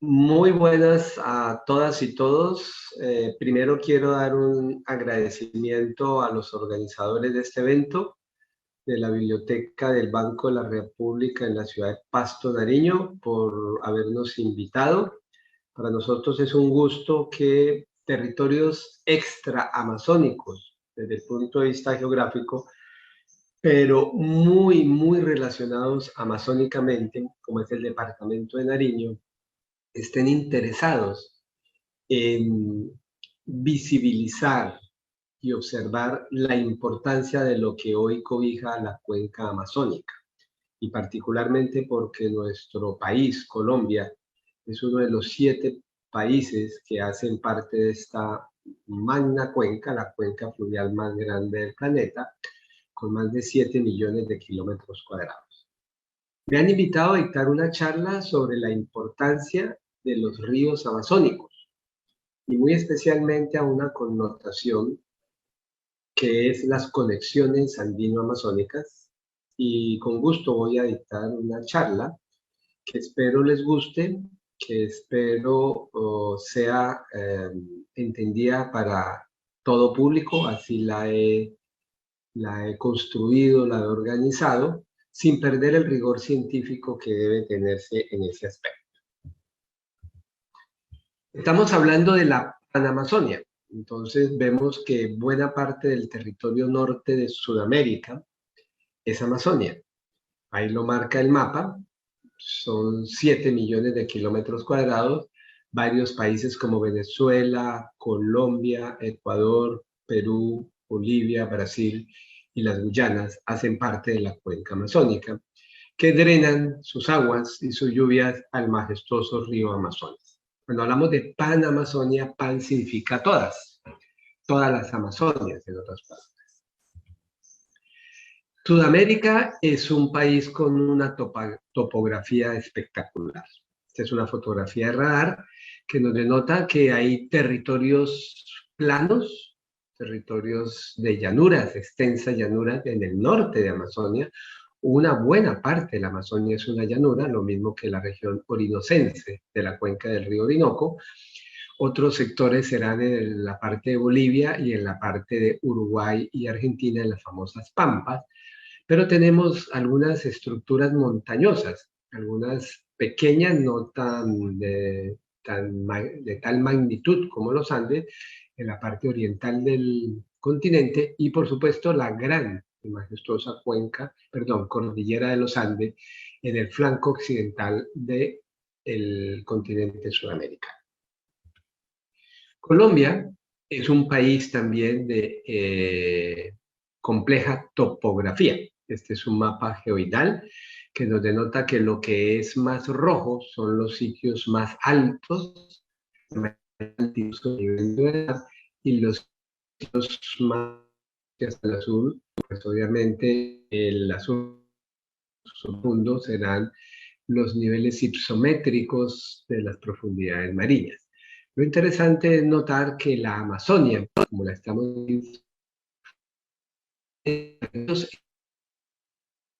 Muy buenas a todas y todos. Primero quiero dar un agradecimiento a los organizadores de este evento, de la Biblioteca del Banco de la República en la ciudad de Pasto, Nariño, por habernos invitado. Para nosotros es un gusto que territorios extraamazónicos, desde el punto de vista geográfico, pero muy relacionados amazónicamente, como es el departamento de Nariño, estén interesados en visibilizar y observar la importancia de lo que hoy cobija la cuenca amazónica, y particularmente porque nuestro país, Colombia, es uno de los 7 países que hacen parte de esta magna cuenca, la cuenca fluvial más grande del planeta, con más de 7 millones de kilómetros cuadrados. Me han invitado a dictar una charla sobre la importancia de los ríos amazónicos y muy especialmente a una connotación que es las conexiones andino-amazónicas, y con gusto voy a dictar una charla que espero les guste, que espero sea entendida para todo público. Así la he construido, la he organizado, sin perder el rigor científico que debe tenerse en ese aspecto. Estamos hablando de la Panamazonia. Entonces vemos que buena parte del territorio norte de Sudamérica es Amazonia. Ahí lo marca el mapa. Son 7 millones de kilómetros cuadrados. Varios países como Venezuela, Colombia, Ecuador, Perú, Bolivia, Brasil y las Guyanas hacen parte de la cuenca amazónica, que drenan sus aguas y sus lluvias al majestuoso río Amazonas. Cuando hablamos de Panamazonia, pan significa todas las Amazonias, en otras palabras. Sudamérica es un país con una topografía espectacular. Esta es una fotografía de radar que nos denota que hay territorios planos, territorios de llanuras, extensas llanuras en el norte de Amazonia. Una buena parte de la Amazonia es una llanura, lo mismo que la región orinocense de la cuenca del río Orinoco. Otros sectores serán en la parte de Bolivia y en la parte de Uruguay y Argentina, en las famosas pampas. Pero tenemos algunas estructuras montañosas, algunas pequeñas, no de tal magnitud como los Andes, en la parte oriental del continente, y por supuesto la gran y majestuosa cordillera de los Andes en el flanco occidental del continente sudamericano. Colombia es un país también de compleja topografía. Este es un mapa geoidal que nos denota que lo que es más rojo son los sitios más altos, y los sitios más hacia el azul, pues obviamente el azul profundo serán los niveles hipométricos de las profundidades marinas. Lo interesante es notar que la Amazonia, como la estamos viendo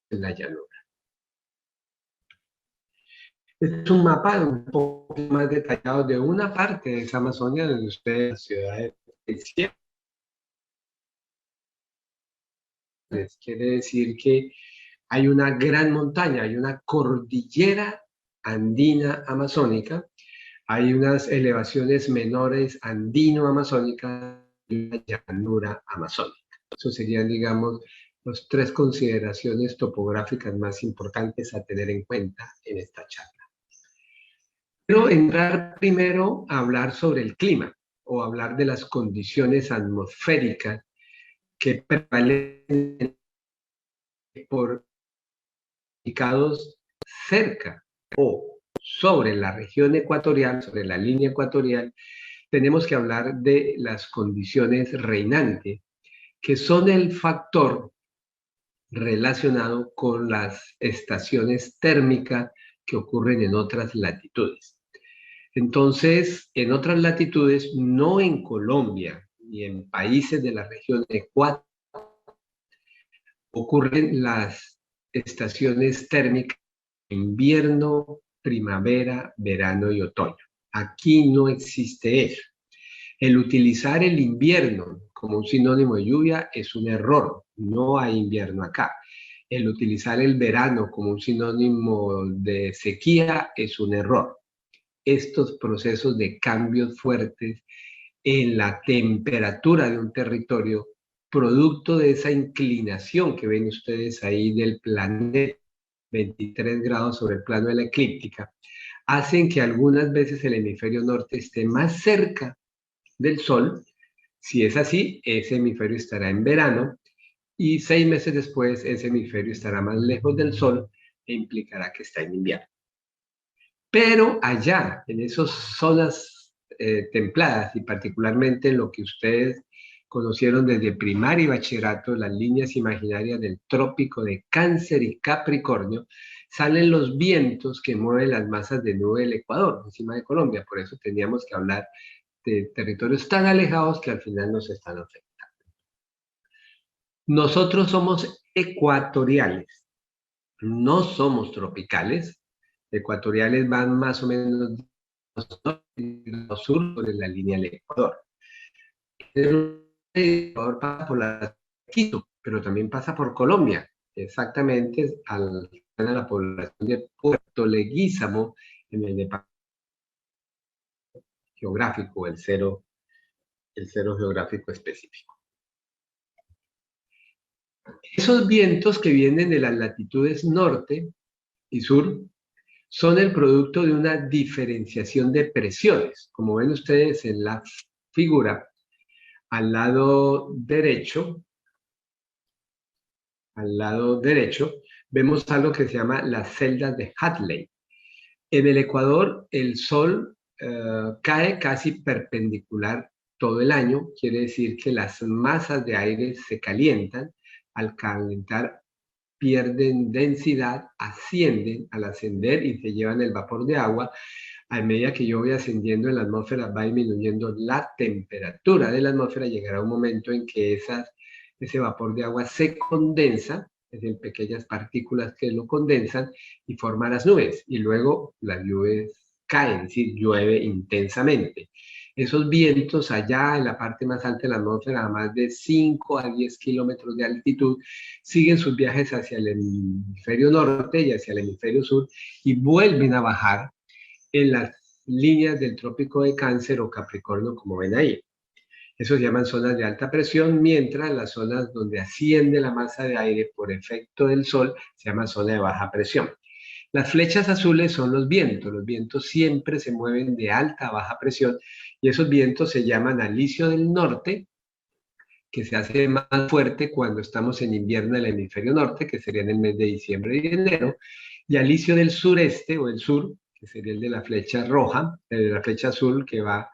en la llanura. Este es un mapa un poco más detallado de una parte de esa Amazonia, donde ustedes, la ciudad de Ciudad. Quiere decir que hay una gran montaña, hay una cordillera andina amazónica, hay unas elevaciones menores andino-amazónicas y una llanura amazónica. Eso serían, digamos, las 3 consideraciones topográficas más importantes a tener en cuenta en esta charla. Quiero entrar primero a hablar sobre el clima, o hablar de las condiciones atmosféricas que prevalecen por ubicados cerca o sobre la región ecuatorial, sobre la línea ecuatorial. Tenemos que hablar de las condiciones reinantes, que son el factor relacionado con las estaciones térmicas que ocurren en otras latitudes. Entonces, en otras latitudes, no en Colombia ni en países de la región ecuatorial, ocurren las estaciones térmicas en invierno primavera, verano y otoño. Aquí no existe eso. El utilizar el invierno como un sinónimo de lluvia es un error. No hay invierno acá. El utilizar el verano como un sinónimo de sequía es un error. Estos procesos de cambios fuertes en la temperatura de un territorio, producto de esa inclinación que ven ustedes ahí del planeta, 23 grados sobre el plano de la eclíptica, hacen que algunas veces el hemisferio norte esté más cerca del Sol. Si es así, ese hemisferio estará en verano y 6 meses después ese hemisferio estará más lejos del Sol e implicará que está en invierno. Pero allá, en esas zonas templadas y particularmente en lo que ustedes conocieron desde primaria y bachillerato, las líneas imaginarias del trópico de Cáncer y Capricornio, salen los vientos que mueven las masas de nube del Ecuador, encima de Colombia. Por eso teníamos que hablar de territorios tan alejados que al final nos están afectando. Nosotros somos ecuatoriales, no somos tropicales. Ecuatoriales van más o menos sur sobre la línea del Ecuador. El Ecuador pasa por la Quito, pero también pasa por Colombia, exactamente a la población de Puerto Leguízamo, en el departamento geográfico, el cero geográfico específico. Esos vientos que vienen de las latitudes norte y sur son el producto de una diferenciación de presiones. Como ven ustedes en la figura, al lado derecho, vemos algo que se llama las celdas de Hadley. En el Ecuador, el sol cae casi perpendicular todo el año, quiere decir que las masas de aire se calientan, al calentar pierden densidad, ascienden al ascender y se llevan el vapor de agua. A medida que yo voy ascendiendo en la atmósfera, va disminuyendo la temperatura de la atmósfera, llegará un momento en que ese vapor de agua se condensa, es decir, pequeñas partículas que lo condensan y forman las nubes. Y luego las nubes caen, es decir, llueve intensamente. Esos vientos allá en la parte más alta de la atmósfera, a más de 5 a 10 kilómetros de altitud, siguen sus viajes hacia el hemisferio norte y hacia el hemisferio sur y vuelven a bajar en las líneas del trópico de Cáncer o Capricornio, como ven ahí. Eso se llaman zonas de alta presión, mientras las zonas donde asciende la masa de aire por efecto del sol se llaman zona de baja presión. Las flechas azules son los vientos siempre se mueven de alta a baja presión y esos vientos se llaman alisio del norte, que se hace más fuerte cuando estamos en invierno en el hemisferio norte, que sería en el mes de diciembre y enero, y alisio del sureste o el sur, que sería el de la flecha roja, el de la flecha azul que va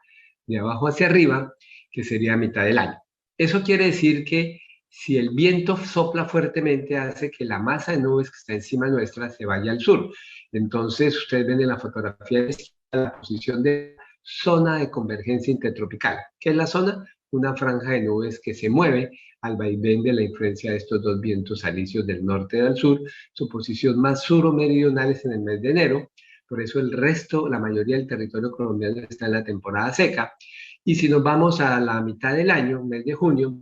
de abajo hacia arriba, que sería a mitad del año. Eso quiere decir que si el viento sopla fuertemente, hace que la masa de nubes que está encima nuestra se vaya al sur. Entonces, ustedes ven en la fotografía la posición de zona de convergencia intertropical. ¿Qué es la zona? Una franja de nubes que se mueve al vaivén de la influencia de estos dos vientos alisios del norte y del sur. Su posición más sur-meridional es en el mes de enero, por eso el resto, la mayoría del territorio colombiano está en la temporada seca. Y si nos vamos a la mitad del año, mes de junio,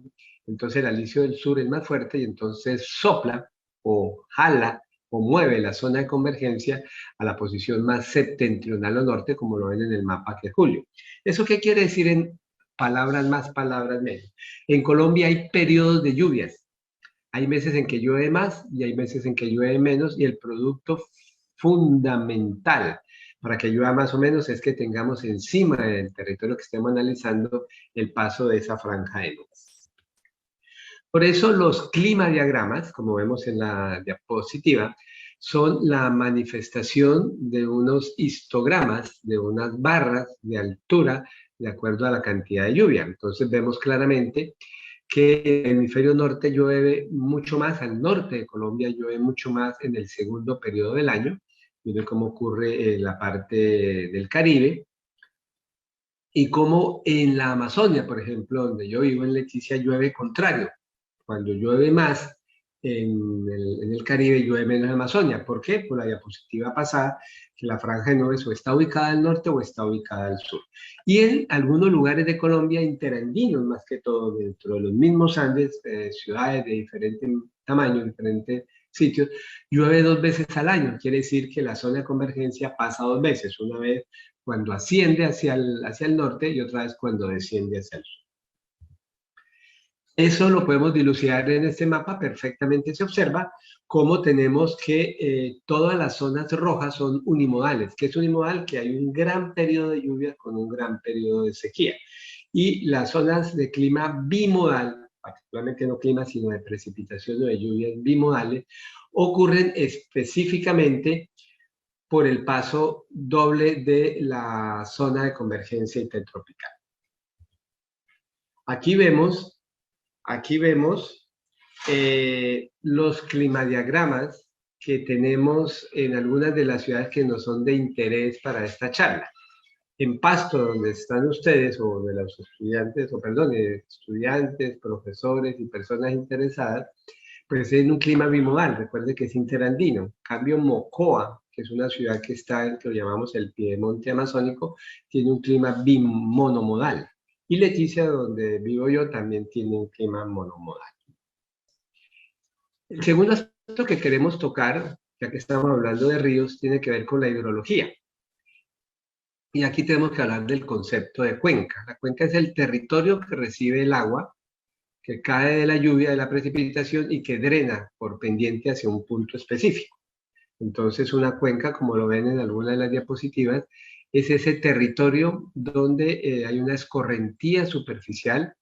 entonces el alisio del sur es más fuerte y entonces sopla o jala o mueve la zona de convergencia a la posición más septentrional o norte, como lo ven en el mapa que es julio. ¿Eso qué quiere decir en palabras más, palabras menos? En Colombia hay periodos de lluvias. Hay meses en que llueve más y hay meses en que llueve menos y el producto fundamental para que llueva más o menos es que tengamos encima del territorio que estemos analizando el paso de esa franja de nubes. Por eso los climadiagramas, como vemos en la diapositiva, son la manifestación de unos histogramas, de unas barras de altura de acuerdo a la cantidad de lluvia. Entonces vemos claramente que el hemisferio norte llueve mucho más, al norte de Colombia llueve mucho más en el segundo periodo del año. Miren cómo ocurre en la parte del Caribe. Y como en la Amazonia, por ejemplo, donde yo vivo en Leticia, llueve contrario. Cuando llueve más en el Caribe, llueve menos en Amazonia. ¿Por qué? Por la diapositiva pasada que la franja de nubes o está ubicada al norte o está ubicada al sur. Y en algunos lugares de Colombia interandinos, más que todo dentro de los mismos Andes, ciudades de diferente tamaño, diferentes sitios, llueve 2 veces al año. Quiere decir que la zona de convergencia pasa 2 veces, una vez cuando asciende hacia el norte y otra vez cuando desciende hacia el sur. Eso lo podemos dilucidar en este mapa, perfectamente se observa cómo tenemos que todas las zonas rojas son unimodales. ¿Qué es unimodal? Que hay un gran periodo de lluvia con un gran periodo de sequía. Y las zonas de clima bimodal, particularmente no clima, sino de precipitación o de lluvias bimodales, ocurren específicamente por el paso doble de la zona de convergencia intertropical. Aquí vemos los climadiagramas que tenemos en algunas de las ciudades que nos son de interés para esta charla. En Pasto, donde están ustedes, o de los estudiantes, estudiantes, profesores y personas interesadas, pues es un clima bimodal, recuerde que es interandino. En cambio, Mocoa, que es una ciudad que está en que lo llamamos el piedemonte amazónico, tiene un clima bimonomodal. Y Leticia, donde vivo yo, también tiene un clima monomodal. El segundo aspecto que queremos tocar, ya que estamos hablando de ríos, tiene que ver con la hidrología. Y aquí tenemos que hablar del concepto de cuenca. La cuenca es el territorio que recibe el agua, que cae de la lluvia, de la precipitación y que drena por pendiente hacia un punto específico. Entonces, una cuenca, como lo ven en alguna de las diapositivas, es ese territorio donde hay una escorrentía superficial,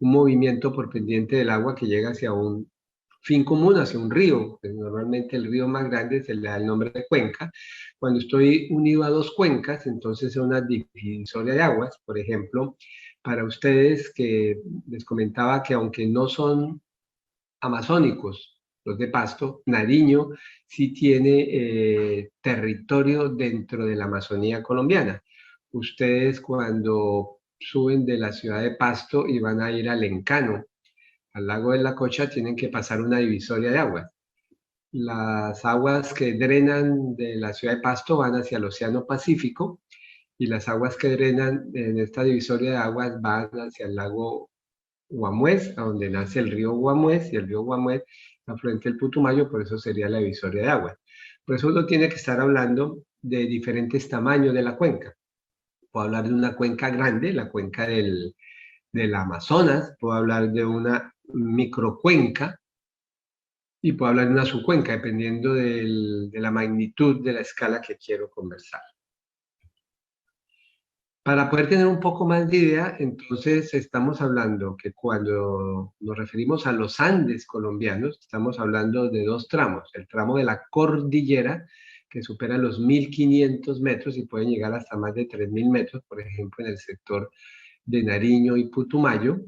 un movimiento por pendiente del agua que llega hacia un fin común, hacia un río. Pues normalmente el río más grande se le da el nombre de cuenca. Cuando estoy unido a dos cuencas, entonces es una divisoria de aguas. Por ejemplo, para ustedes que les comentaba que aunque no son amazónicos, los de Pasto, Nariño sí tiene territorio dentro de la Amazonía colombiana. Ustedes cuando suben de la ciudad de Pasto y van a ir al Encano, al lago de la Cocha, tienen que pasar una divisoria de aguas. Las aguas que drenan de la ciudad de Pasto van hacia el Océano Pacífico y las aguas que drenan en esta divisoria de aguas van hacia el lago Guamués, a donde nace el río Guamués, y el río Guamués afluente del Putumayo, por eso sería la divisoria de aguas. Por eso uno tiene que estar hablando de diferentes tamaños de la cuenca. Puedo hablar de una cuenca grande, la cuenca del Amazonas, puedo hablar de una microcuenca y puedo hablar de una subcuenca, dependiendo de la magnitud de la escala que quiero conversar. Para poder tener un poco más de idea, entonces estamos hablando que cuando nos referimos a los Andes colombianos, estamos hablando de dos tramos. El tramo de la cordillera, que supera los 1.500 metros y pueden llegar hasta más de 3.000 metros, por ejemplo, en el sector de Nariño y Putumayo,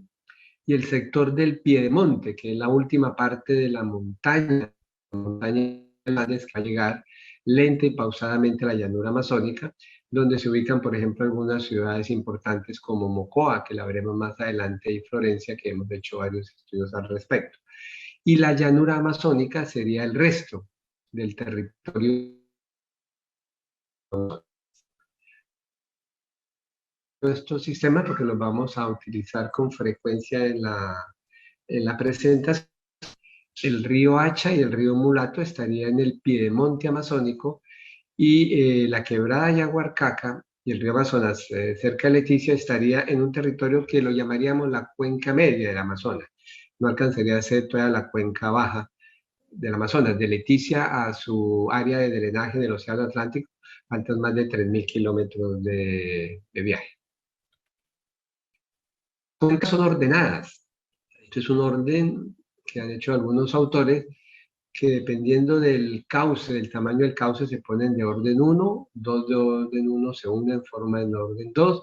y el sector del Piedemonte, que es la última parte de la montaña de los Andes que va a llegar lenta y pausadamente a la llanura amazónica, donde se ubican, por ejemplo, algunas ciudades importantes como Mocoa, que la veremos más adelante, y Florencia, que hemos hecho varios estudios al respecto. Y la llanura amazónica sería el resto del territorio. Estos sistemas, porque los vamos a utilizar con frecuencia en la presentación. El río Hacha y el río Mulato estarían en el piedemonte amazónico y la quebrada Yaguarcaca y el río Amazonas cerca de Leticia estaría en un territorio que lo llamaríamos la cuenca media del Amazonas. No alcanzaría a ser toda la cuenca baja del Amazonas. De Leticia a su área de drenaje del Océano Atlántico faltan más de 3.000 kilómetros de viaje. Las cuencas son ordenadas. Esto es un orden que han hecho algunos autores que dependiendo del cauce, del tamaño del cauce, se ponen de orden 1, 2 de orden 1 se unen en forma de orden 2,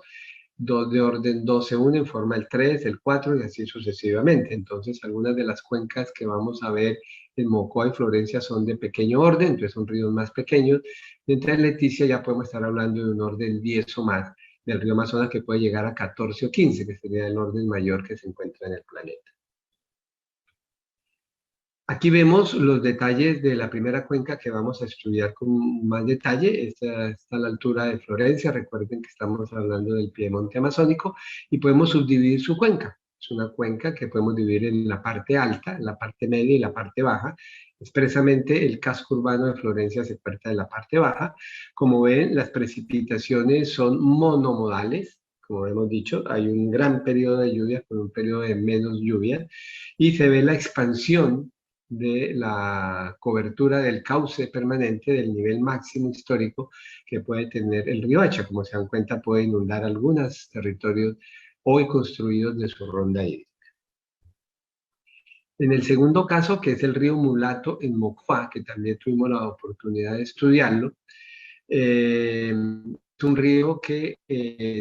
2 de orden 2 se unen en forma el 3, el 4 y así sucesivamente. Entonces, algunas de las cuencas que vamos a ver en Mocoa y Florencia son de pequeño orden, entonces son ríos más pequeños. Mientras en Leticia ya podemos estar hablando de un orden 10 o más del río Amazonas que puede llegar a 14 o 15, que sería el orden mayor que se encuentra en el planeta. Aquí vemos los detalles de la primera cuenca que vamos a estudiar con más detalle. Esta está a la altura de Florencia. Recuerden que estamos hablando del Piemonte Amazónico y podemos subdividir su cuenca. Es una cuenca que podemos dividir en la parte alta, en la parte media y la parte baja. Expresamente, el casco urbano de Florencia se encuentra en la parte baja. Como ven, las precipitaciones son monomodales. Como hemos dicho, hay un gran periodo de lluvia con un periodo de menos lluvia y se ve la expansión de la cobertura del cauce permanente del nivel máximo histórico que puede tener el río Hacha. Como se dan cuenta, puede inundar algunos territorios hoy construidos de su ronda hídrica. En el segundo caso, que es el río Mulato en Mocoa, que también tuvimos la oportunidad de estudiarlo, es un río que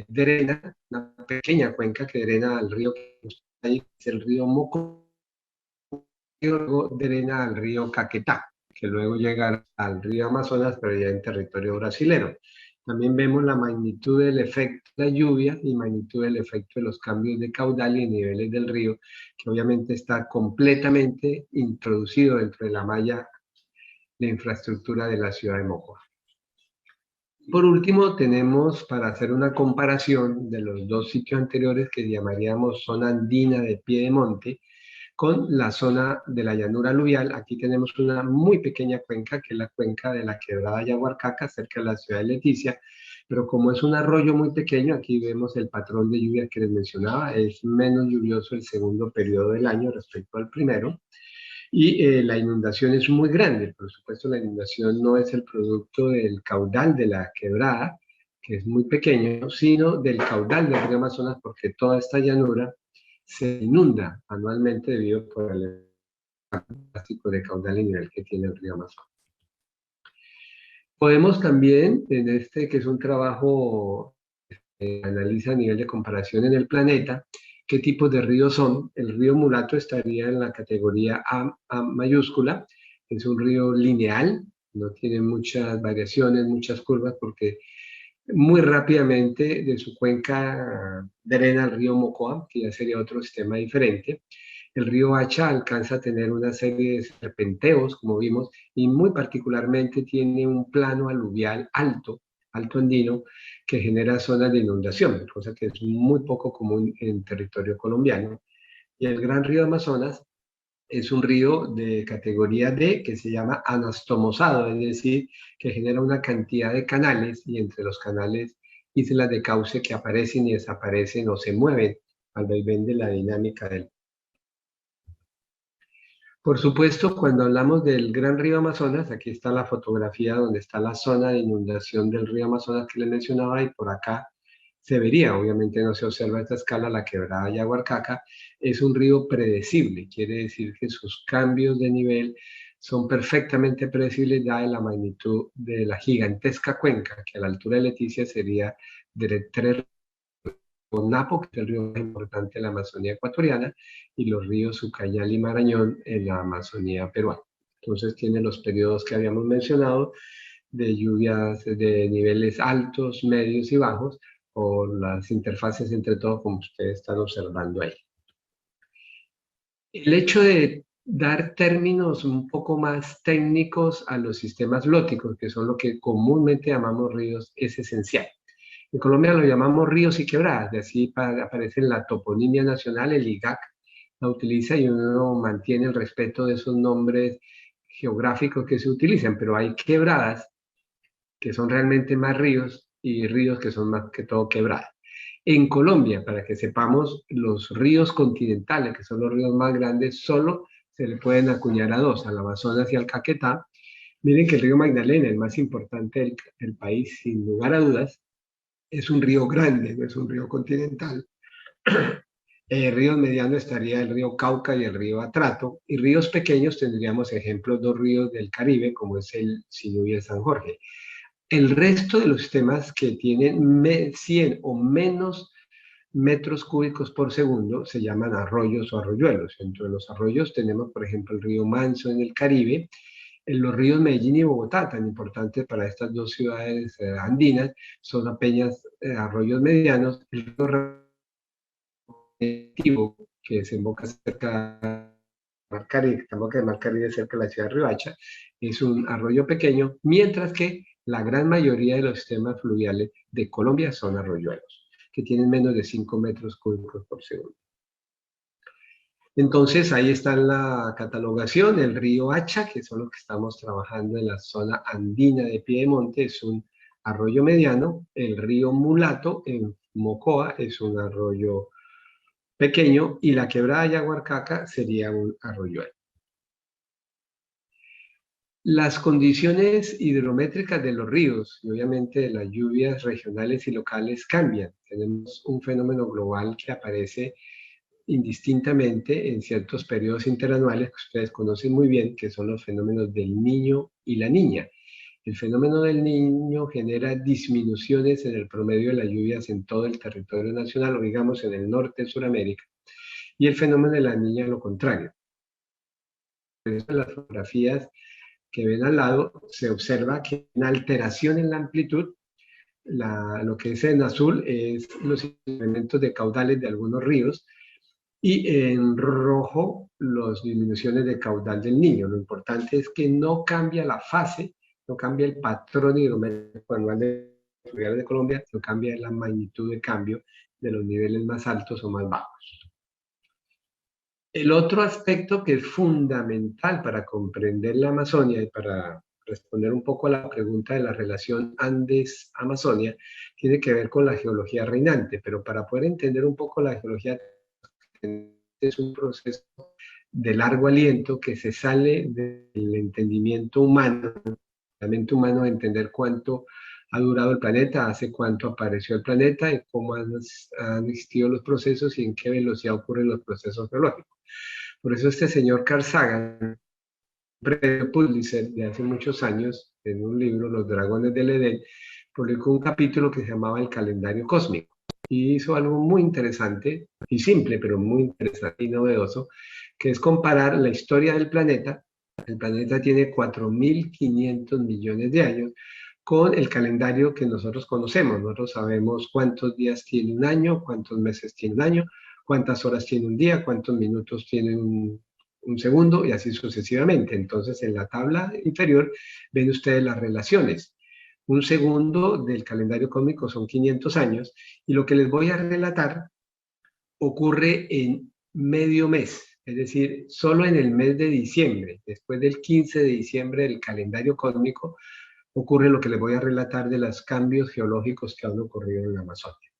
drena, una pequeña cuenca que drena al río que está ahí, es el río Mocoa, y luego drena al río Caquetá, que luego llega al río Amazonas, pero ya en territorio brasilero. También vemos la magnitud del efecto de la lluvia y magnitud del efecto de los cambios de caudal y niveles del río, que obviamente está completamente introducido dentro de la malla de infraestructura de la ciudad de Mocoa. Por último, tenemos para hacer una comparación de los dos sitios anteriores que llamaríamos zona andina de Piedemonte, con la zona de la llanura aluvial. Aquí tenemos una muy pequeña cuenca, que es la cuenca de la quebrada Yaguarcaca, cerca de la ciudad de Leticia, pero como es un arroyo muy pequeño, aquí vemos el patrón de lluvia que les mencionaba, es menos lluvioso el segundo periodo del año respecto al primero, y la inundación es muy grande. Por supuesto, la inundación no es el producto del caudal de la quebrada, que es muy pequeño, sino del caudal del río Amazonas, porque toda esta llanura se inunda anualmente debido por el plástico de caudal y nivel que tiene el río Amazonas. Podemos también, en este que es un trabajo que analiza a nivel de comparación en el planeta, qué tipos de ríos son. El río Mulato estaría en la categoría A mayúscula, es un río lineal, no tiene muchas variaciones, muchas curvas, porque muy rápidamente de su cuenca drena el río Mocoa, que ya sería otro sistema diferente. El río Hacha alcanza a tener una serie de serpenteos, como vimos, y muy particularmente tiene un plano aluvial alto, alto andino, que genera zonas de inundación, cosa que es muy poco común en territorio colombiano. Y el gran río Amazonas es un río de categoría D que se llama anastomosado, es decir, que genera una cantidad de canales y entre los canales islas de cauce que aparecen y desaparecen o se mueven al vaivén de la dinámica del. Por supuesto, cuando hablamos del gran río Amazonas, aquí está la fotografía donde está la zona de inundación del río Amazonas que les mencionaba y por acá se vería, obviamente no se observa a esta escala, la quebrada Yaguarcaca, es un río predecible, quiere decir que sus cambios de nivel son perfectamente predecibles dada la magnitud de la gigantesca cuenca, que a la altura de Leticia sería de 3 Napo, que es el río más importante de la Amazonía ecuatoriana, y los ríos Ucayali y Marañón en la Amazonía peruana. Entonces tiene los periodos que habíamos mencionado de lluvias de niveles altos, medios y bajos, o las interfaces entre todo, como ustedes están observando ahí. El hecho de dar términos un poco más técnicos a los sistemas lóticos, que son lo que comúnmente llamamos ríos, es esencial. En Colombia lo llamamos ríos y quebradas, de así aparece en la toponimia nacional, el IGAC la utiliza y uno mantiene el respeto de esos nombres geográficos que se utilizan, pero hay quebradas que son realmente más ríos y ríos que son más que todo quebradas. En Colombia, para que sepamos, los ríos continentales, que son los ríos más grandes, solo se le pueden acuñar a dos, al Amazonas y al Caquetá. Miren que el río Magdalena, el más importante del país, sin lugar a dudas, es un río grande, no es un río continental. Ríos medianos estaría el río Cauca y el río Atrato, y ríos pequeños tendríamos ejemplos, dos ríos del Caribe, como es el Sinú y el San Jorge. El resto de los sistemas que tienen 100 o menos metros cúbicos por segundo se llaman arroyos o arroyuelos. Entre los arroyos tenemos, por ejemplo, el río Manso en el Caribe, en los ríos Medellín y Bogotá, tan importantes para estas dos ciudades andinas, son apenas arroyos medianos. El río que desemboca cerca Mar Caribe, estamos en Mar Caribe cerca de la ciudad de Riohacha, es un arroyo pequeño, mientras que la gran mayoría de los sistemas fluviales de Colombia son arroyuelos, que tienen menos de 5 metros cúbicos por segundo. Entonces, ahí está la catalogación. El río Hacha, que son los que estamos trabajando en la zona andina de Piedemonte, es un arroyo mediano. El río Mulato, en Mocoa, es un arroyo pequeño. Y la quebrada Yaguarcaca sería un arroyuelo. Las condiciones hidrométricas de los ríos y obviamente de las lluvias regionales y locales cambian. Tenemos un fenómeno global que aparece indistintamente en ciertos periodos interanuales que ustedes conocen muy bien, que son los fenómenos del Niño y la Niña. El fenómeno del Niño genera disminuciones en el promedio de las lluvias en todo el territorio nacional, o digamos en el norte de Sudamérica, y el fenómeno de la Niña lo contrario. En las fotografías que ven al lado se observa que hay una alteración en la amplitud. Lo que es en azul es los incrementos de caudales de algunos ríos, y en rojo las disminuciones de caudal del Niño. Lo importante es que no cambia la fase, no cambia el patrón hidrométrico anual de Colombia, no cambia la magnitud de cambio de los niveles más altos o más bajos. El otro aspecto que es fundamental para comprender la Amazonia y para responder un poco a la pregunta de la relación Andes-Amazonia, tiene que ver con la geología reinante, pero para poder entender un poco la geología es un proceso de largo aliento que se sale del entendimiento humano, la mente humana, de entender cuánto ha durado el planeta, hace cuánto apareció el planeta, y cómo han existido los procesos y en qué velocidad ocurren los procesos geológicos. Por eso este señor Carl Sagan, premio Pulitzer de hace muchos años, en un libro, Los Dragones del Edén, publicó un capítulo que se llamaba El Calendario Cósmico. Y hizo algo muy interesante y simple, pero muy interesante y novedoso, que es comparar la historia del planeta. El planeta tiene 4.500 millones de años con el calendario que nosotros conocemos. Nosotros sabemos cuántos días tiene un año, cuántos meses tiene un año, cuántas horas tiene un día, cuántos minutos tiene un segundo, y así sucesivamente. Entonces, en la tabla inferior ven ustedes las relaciones. Un segundo del calendario cósmico son 500 años, y lo que les voy a relatar ocurre en medio mes, es decir, solo en el mes de diciembre. Después del 15 de diciembre del calendario cósmico ocurre lo que les voy a relatar de los cambios geológicos que han ocurrido en la Amazonia.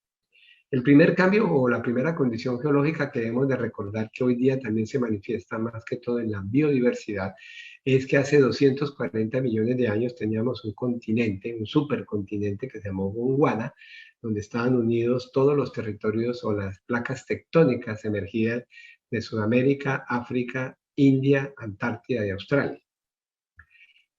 El primer cambio, o la primera condición geológica que debemos de recordar, que hoy día también se manifiesta más que todo en la biodiversidad, es que hace 240 millones de años teníamos un continente, un supercontinente que se llamó Gondwana, donde estaban unidos todos los territorios o las placas tectónicas emergidas de Sudamérica, África, India, Antártida y Australia.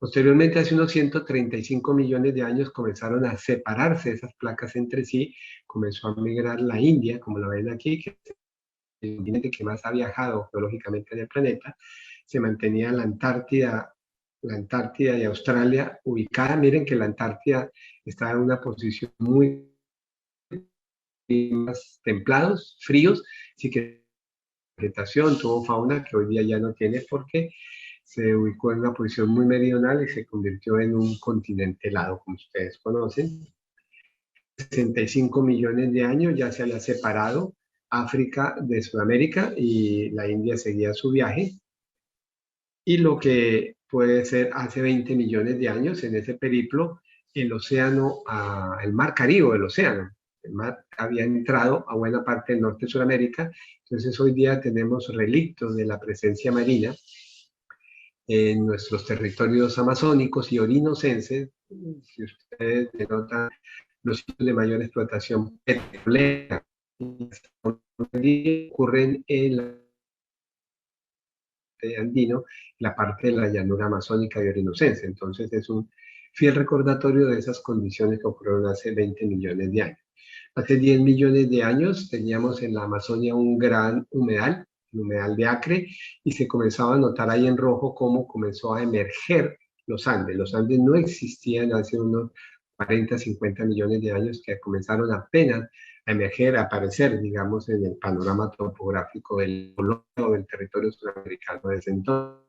Posteriormente, hace unos 135 millones de años, comenzaron a separarse esas placas entre sí, comenzó a migrar la India, como la ven aquí, que es el continente que más ha viajado geológicamente en el planeta. Se mantenía la Antártida y Australia ubicada. Miren que la Antártida está en una posición muy más templados, fríos, así que vegetación, tuvo fauna que hoy día ya no tiene, porque se ubicó en una posición muy meridional y se convirtió en un continente helado, como ustedes conocen. 65 millones de años ya se había separado África de Sudamérica y la India seguía su viaje. Y lo que puede ser hace 20 millones de años, en ese periplo, el océano, el mar Caribe, el océano, el mar había entrado a buena parte del norte de Sudamérica. Entonces hoy día tenemos relictos de la presencia marina en nuestros territorios amazónicos y orinocenses. Si ustedes denotan los sitios de mayor explotación petrolera ocurren en el andino, la parte de la llanura amazónica y orinocense. Entonces es un fiel recordatorio de esas condiciones que ocurrieron hace 20 millones de años. Hace 10 millones de años teníamos en la Amazonia un gran humedal, el humedal de Acre, y se comenzaba a notar ahí en rojo cómo comenzó a emerger los Andes. Los Andes no existían hace unos 40, 50 millones de años, que comenzaron apenas emerger, a aparecer, digamos, en el panorama topográfico del territorio sudamericano desde entonces.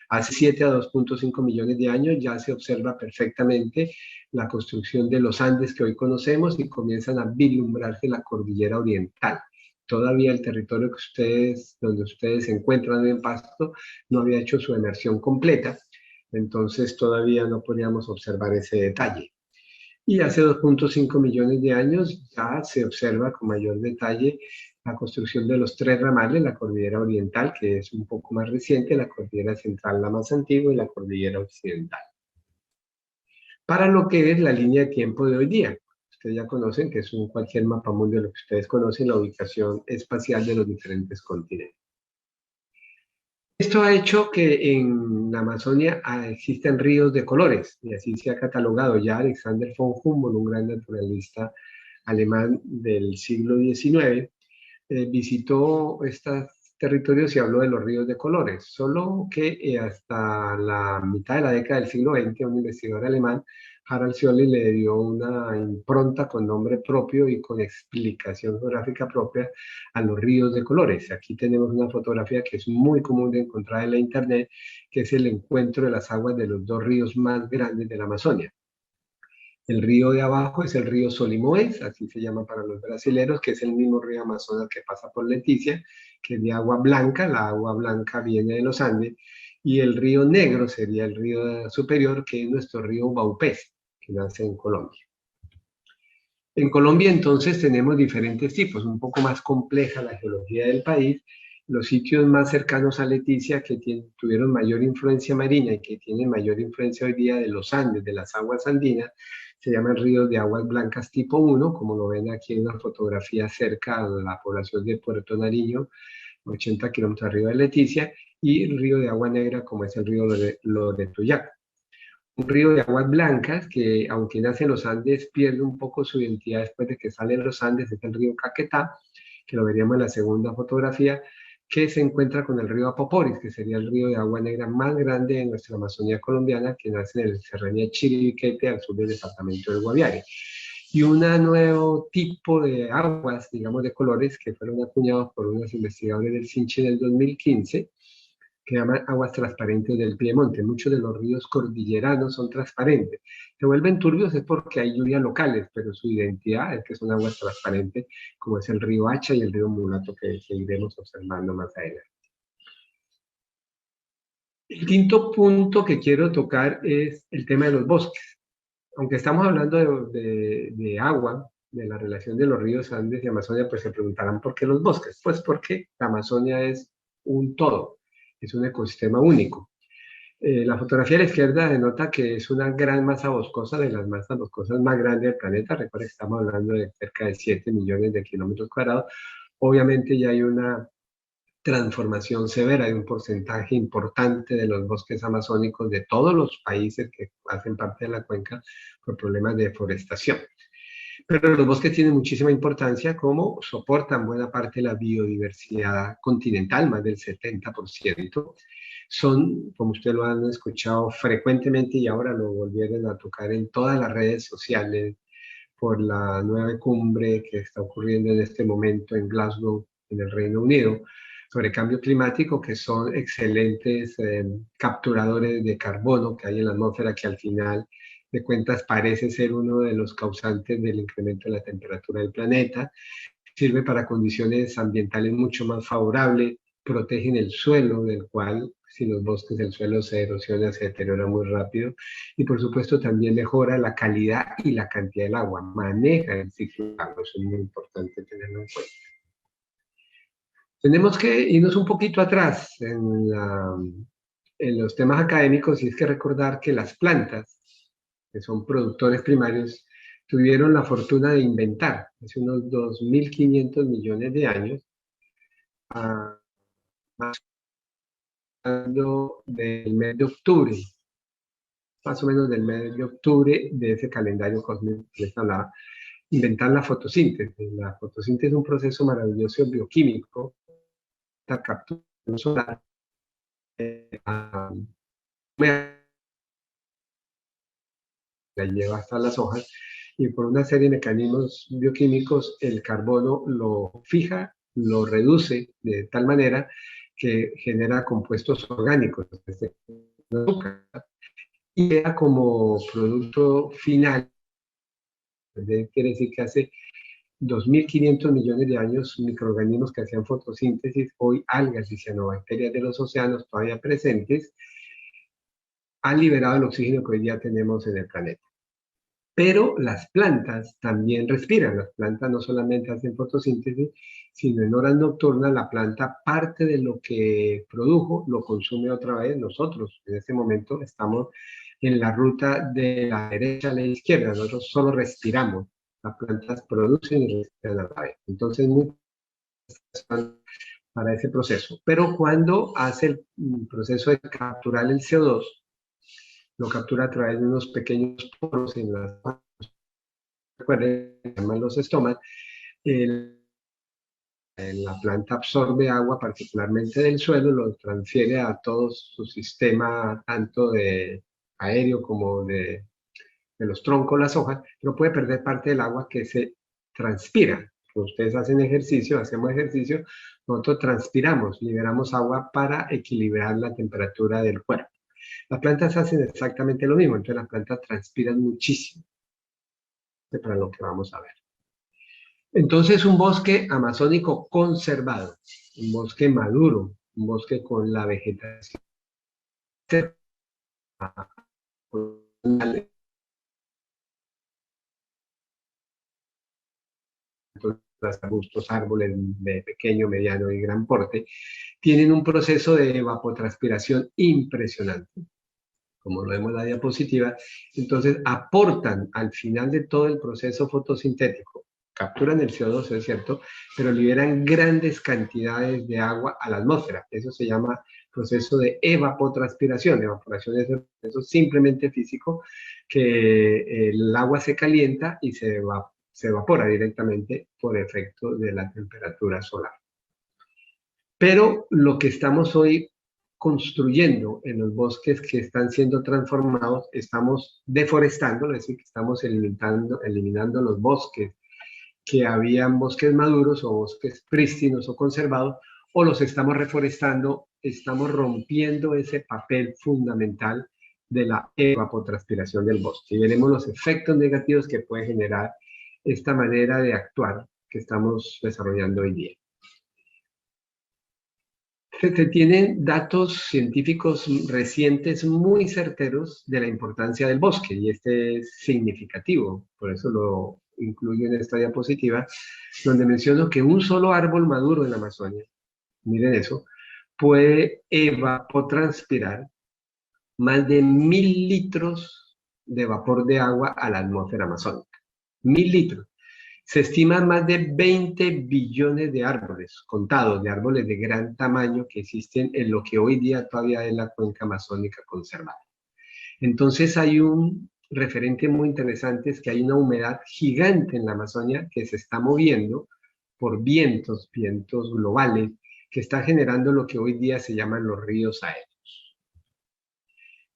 Hace 7 a 2.5 millones de años ya se observa perfectamente la construcción de los Andes que hoy conocemos y comienzan a vislumbrarse la cordillera oriental. Todavía el territorio donde ustedes se encuentran en Pasto no había hecho su emersión completa, entonces todavía no podíamos observar ese detalle. Y hace 2.5 millones de años ya se observa con mayor detalle la construcción de los 3 ramales, la cordillera oriental, que es un poco más reciente, la cordillera central, la más antigua, y la cordillera occidental. Para lo que es la línea de tiempo de hoy día. Ustedes ya conocen que es cualquier mapamundo de lo que ustedes conocen, la ubicación espacial de los diferentes continentes. Esto ha hecho que en la Amazonia existen ríos de colores, y así se ha catalogado ya Alexander von Humboldt, un gran naturalista alemán del siglo XIX, visitó estos territorios y habló de los ríos de colores, solo que hasta la mitad de la década del siglo XX, un investigador alemán, Harald Sjöll, le dio una impronta con nombre propio y con explicación geográfica propia a los ríos de colores. Aquí tenemos una fotografía que es muy común de encontrar en la internet, que es el encuentro de las aguas de los 2 ríos más grandes de la Amazonia. El río de abajo es el río Solimoes, así se llama para los brasileros, que es el mismo río Amazonas que pasa por Leticia, que es de agua blanca. La agua blanca viene de los Andes. Y el río Negro sería el río superior, que es nuestro río Baupés, que nace en Colombia. En Colombia entonces tenemos diferentes tipos, un poco más compleja la geología del país. Los sitios más cercanos a Leticia que tuvieron mayor influencia marina y que tienen mayor influencia hoy día de los Andes, de las aguas andinas, se llaman ríos de aguas blancas tipo 1, como lo ven aquí en una fotografía cerca a la población de Puerto Nariño, 80 kilómetros arriba de Leticia, y el río de agua negra, como es el río Loreto-Yaco. Un río de aguas blancas que, aunque nace en los Andes, pierde un poco su identidad después de que sale de los Andes, es el río Caquetá, que lo veríamos en la segunda fotografía, que se encuentra con el río Apoporis, que sería el río de agua negra más grande de nuestra Amazonía colombiana, que nace en el Serranía Chiribiquete, al sur del departamento del Guaviare. Y un nuevo tipo de aguas, digamos de colores, que fueron acuñados por unos investigadores del CINCHE en el 2015, que llaman aguas transparentes del Piemonte. Muchos de los ríos cordilleranos son transparentes. Se vuelven turbios es porque hay lluvias locales, pero su identidad es que son aguas transparentes, como es el río Hacha y el río Mulato, que seguiremos observando más adelante. El quinto punto que quiero tocar es el tema de los bosques. Aunque estamos hablando de agua, de la relación de los ríos Andes y Amazonia, pues se preguntarán por qué los bosques. Pues porque la Amazonia es un todo, es un ecosistema único. La fotografía a la izquierda denota que es una gran masa boscosa, de las masas boscosas más grandes del planeta. Recuerden que estamos hablando de cerca de 7 millones de kilómetros cuadrados. Obviamente ya hay una transformación severa de un porcentaje importante de los bosques amazónicos de todos los países que hacen parte de la cuenca por problemas de deforestación. Pero los bosques tienen muchísima importancia como soportan buena parte de la biodiversidad continental, más del 70%. Son, como ustedes lo han escuchado frecuentemente y ahora lo volvieron a tocar en todas las redes sociales por la nueva cumbre que está ocurriendo en este momento en Glasgow, en el Reino Unido, sobre cambio climático, que son excelentes capturadores de carbono que hay en la atmósfera, que al final de cuentas parece ser uno de los causantes del incremento de la temperatura del planeta. Sirve para condiciones ambientales mucho más favorables, protegen el suelo, del cual si los bosques el suelo se erosiona, se deteriora muy rápido, y por supuesto también mejora la calidad y la cantidad del agua, maneja el ciclo del agua, eso es muy importante tenerlo en cuenta. Tenemos que irnos un poquito atrás en los temas académicos, y es que recordar que las plantas, que son productores primarios, tuvieron la fortuna de inventar hace unos 2.500 millones de años, del mes de octubre, más o menos del mes de octubre de ese calendario cósmico que les hablaba, inventar la fotosíntesis. La fotosíntesis es un proceso maravilloso bioquímico, la captura solar, la lleva hasta las hojas y por una serie de mecanismos bioquímicos el carbono lo fija, lo reduce de tal manera que genera compuestos orgánicos, y queda como producto final. Quiere decir que hace 2.500 millones de años microorganismos que hacían fotosíntesis, hoy algas y cianobacterias de los océanos todavía presentes, han liberado el oxígeno que hoy día tenemos en el planeta. Pero las plantas también respiran. Las plantas no solamente hacen fotosíntesis, sino en horas nocturnas la planta parte de lo que produjo lo consume otra vez. Nosotros en este momento estamos en la ruta de la derecha a la izquierda. Nosotros solo respiramos. Las plantas producen y respiran a la vez. Entonces, muy para ese proceso. Pero cuando hace el proceso de capturar el CO2, lo captura a través de unos pequeños poros en las, recuerden, se llaman los estomas. La planta absorbe agua, particularmente del suelo, lo transfiere a todo su sistema, tanto de aéreo como de los troncos, las hojas, pero puede perder parte del agua que se transpira. Ustedes hacen ejercicio, hacemos ejercicio, nosotros transpiramos, liberamos agua para equilibrar la temperatura del cuerpo. Las plantas hacen exactamente lo mismo, entonces las plantas transpiran muchísimo, para lo que vamos a ver. Entonces, un bosque amazónico conservado, un bosque maduro, un bosque con la vegetación, los arbustos, árboles de pequeño, mediano y gran porte, tienen un proceso de evapotranspiración impresionante, como lo vemos en la diapositiva. Entonces aportan al final de todo el proceso fotosintético, capturan el CO2, es cierto, pero liberan grandes cantidades de agua a la atmósfera. Eso se llama proceso de evapotranspiración. Evaporación es un proceso simplemente físico, que el agua se calienta y se evapora directamente por efecto de la temperatura solar. Pero lo que estamos hoy construyendo en los bosques que están siendo transformados, estamos deforestando, es decir, que estamos eliminando los bosques que habían bosques maduros o bosques prístinos o conservados, o los estamos reforestando, estamos rompiendo ese papel fundamental de la evapotranspiración del bosque. Y veremos los efectos negativos que puede generar esta manera de actuar que estamos desarrollando hoy día. Se tienen datos científicos recientes muy certeros de la importancia del bosque, y este es significativo, por eso lo incluyo en esta diapositiva, donde menciono que un solo árbol maduro en la Amazonia, miren eso, puede evapotranspirar más de 1.000 litros de vapor de agua a la atmósfera amazónica. 1.000 litros. Se estiman más de 20 billones de árboles, contados, de árboles de gran tamaño que existen en lo que hoy día todavía es la cuenca amazónica conservada. Entonces hay un referente muy interesante, es que hay una humedad gigante en la Amazonia que se está moviendo por vientos globales, que está generando lo que hoy día se llaman los ríos aéreos.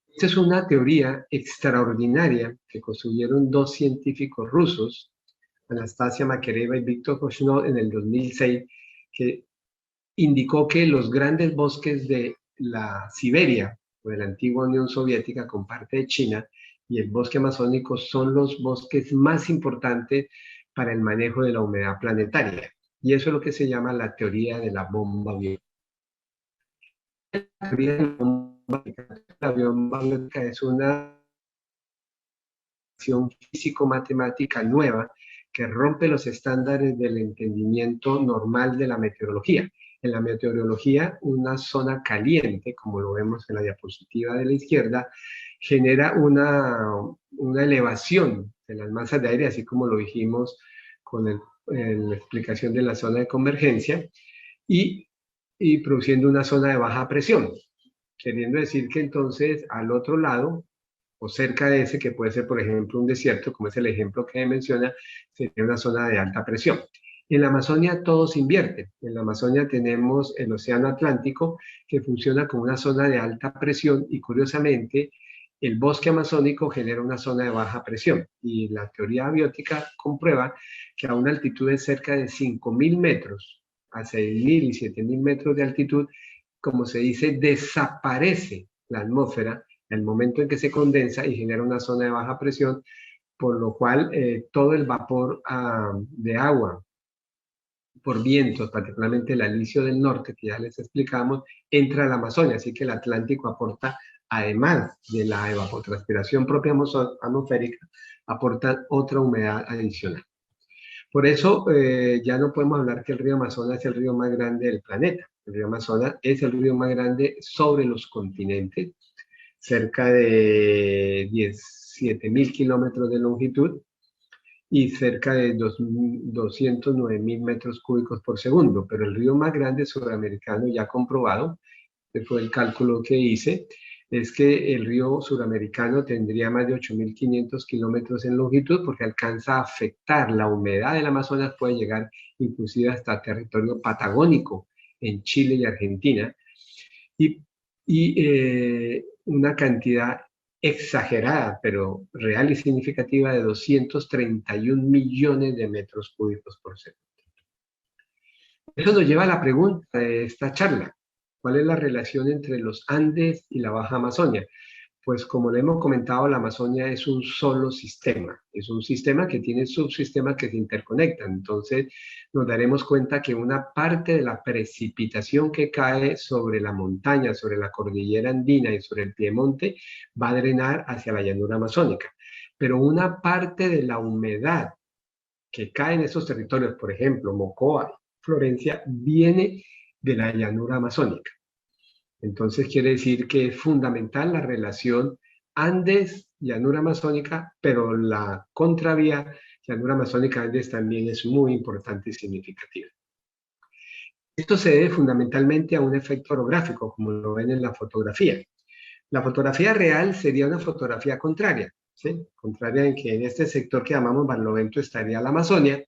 Esta es una teoría extraordinaria que construyeron dos científicos rusos, Anastasia Makereva y Víctor Koshnov, en el 2006, que indicó que los grandes bosques de la Siberia, o de la antigua Unión Soviética con parte de China, y el bosque amazónico son los bosques más importantes para el manejo de la humedad planetaria. Y eso es lo que se llama la teoría de la bomba biológica. La teoría de la bomba biológica es una físico-matemática nueva que rompe los estándares del entendimiento normal de la meteorología. En la meteorología, una zona caliente, como lo vemos en la diapositiva de la izquierda, genera una elevación de las masas de aire, así como lo dijimos con la explicación de la zona de convergencia, y produciendo una zona de baja presión, queriendo decir que entonces al otro lado, o cerca de ese, que puede ser, por ejemplo, un desierto, como es el ejemplo que menciona, sería una zona de alta presión. En la Amazonia todo se invierte. En la Amazonia tenemos el Océano Atlántico, que funciona como una zona de alta presión, y curiosamente, el bosque amazónico genera una zona de baja presión y la teoría abiótica comprueba que a una altitud de cerca de 5.000 metros, a 6.000 y 7.000 metros de altitud, como se dice, desaparece la atmósfera en el momento en que se condensa y genera una zona de baja presión, por lo cual todo el vapor de agua por vientos, particularmente el alisio del norte, que ya les explicamos, entra a la Amazonia, así que el Atlántico aporta, además de la evapotranspiración propia atmosférica, aporta otra humedad adicional. Por eso ya no podemos hablar que el río Amazonas es el río más grande del planeta. El río Amazonas es el río más grande sobre los continentes, cerca de 17.000 kilómetros de longitud y cerca de 209.000 metros cúbicos por segundo. Pero el río más grande sudamericano, ya comprobado, que fue el cálculo que hice, es que el río suramericano tendría más de 8.500 kilómetros en longitud porque alcanza a afectar la humedad del Amazonas, puede llegar inclusive hasta territorio patagónico en Chile y Argentina, y, una cantidad exagerada, pero real y significativa, de 231 millones de metros cúbicos por segundo. Eso nos lleva a la pregunta de esta charla. ¿Cuál es la relación entre los Andes y la Baja Amazonia? Pues como le hemos comentado, la Amazonia es un solo sistema. Es un sistema que tiene subsistemas que se interconectan. Entonces nos daremos cuenta que una parte de la precipitación que cae sobre la montaña, sobre la cordillera andina y sobre el piemonte va a drenar hacia la llanura amazónica. Pero una parte de la humedad que cae en esos territorios, por ejemplo, Mocoa, Florencia, viene de la llanura amazónica. Entonces quiere decir que es fundamental la relación Andes-llanura amazónica, pero la contravía llanura amazónica Andes también es muy importante y significativa. Esto se debe fundamentalmente a un efecto orográfico, como lo ven en la fotografía. La fotografía real sería una fotografía contraria, ¿sí? Contraria en que en este sector que llamamos Barlovento estaría la Amazonia,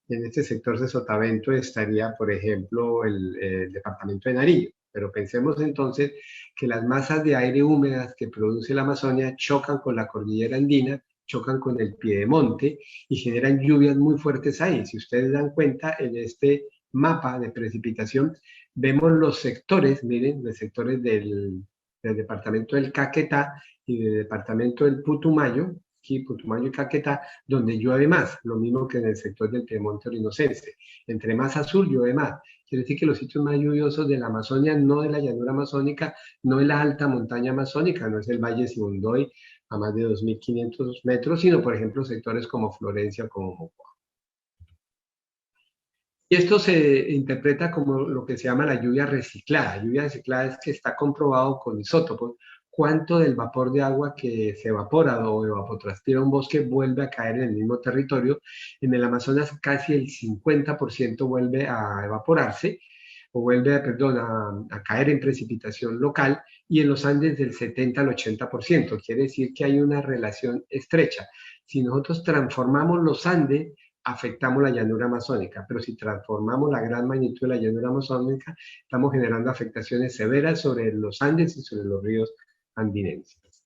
en este sector de Sotavento estaría, por ejemplo, el departamento de Nariño. Pero pensemos entonces que las masas de aire húmedas que produce la Amazonia chocan con la cordillera andina, chocan con el piedemonte y generan lluvias muy fuertes ahí. Si ustedes dan cuenta, en este mapa de precipitación vemos los sectores, miren, los sectores del departamento del Caquetá y del departamento del Putumayo, aquí Putumayo y Caquetá, donde llueve más, lo mismo que en el sector del Piemonte Orinocense. Entre más azul llueve más. Quiere decir que los sitios más lluviosos de la Amazonia, no de la llanura amazónica, no es la alta montaña amazónica, no es el Valle Sibundoy a más de 2.500 metros, sino por ejemplo sectores como Florencia, como Mocoa. Y esto se interpreta como lo que se llama la lluvia reciclada. La lluvia reciclada es que está comprobado con isótopos cuánto del vapor de agua que se evapora o evapotranspira un bosque vuelve a caer en el mismo territorio. En el Amazonas casi el 50% vuelve a evaporarse o vuelve, a caer en precipitación local, y en los Andes del 70 al 80%. Quiere decir que hay una relación estrecha. Si nosotros transformamos los Andes, afectamos la llanura amazónica, pero si transformamos la gran magnitud de la llanura amazónica, estamos generando afectaciones severas sobre los Andes y sobre los ríos andinenses.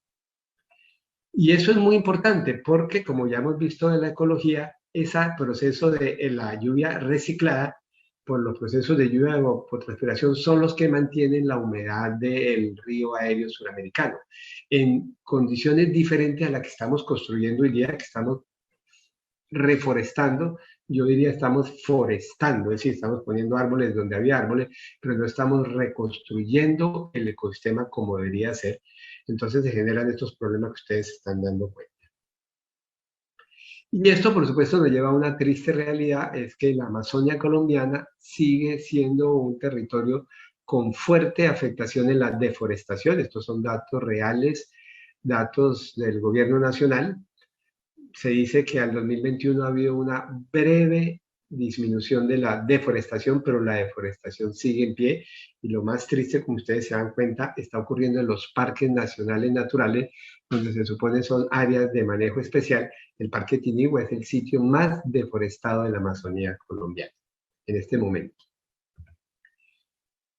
Y eso es muy importante porque, como ya hemos visto en la ecología, ese proceso de la lluvia reciclada, por los procesos de lluvia de evapotranspiración, son los que mantienen la humedad del río aéreo suramericano en condiciones diferentes a las que estamos construyendo hoy día, que estamos reforestando. Yo diría estamos forestando, es decir, estamos poniendo árboles donde había árboles, pero no estamos reconstruyendo el ecosistema como debería ser. Entonces se generan estos problemas que ustedes se están dando cuenta. Y esto, por supuesto, nos lleva a una triste realidad, es que la Amazonia colombiana sigue siendo un territorio con fuerte afectación en la deforestación. Estos son datos reales, datos del gobierno nacional. Se dice que al 2021 ha habido una breve disminución de la deforestación, pero la deforestación sigue en pie, y lo más triste, como ustedes se dan cuenta, está ocurriendo en los parques nacionales naturales, donde se supone son áreas de manejo especial. El Parque Tinigua es el sitio más deforestado de la Amazonía colombiana en este momento.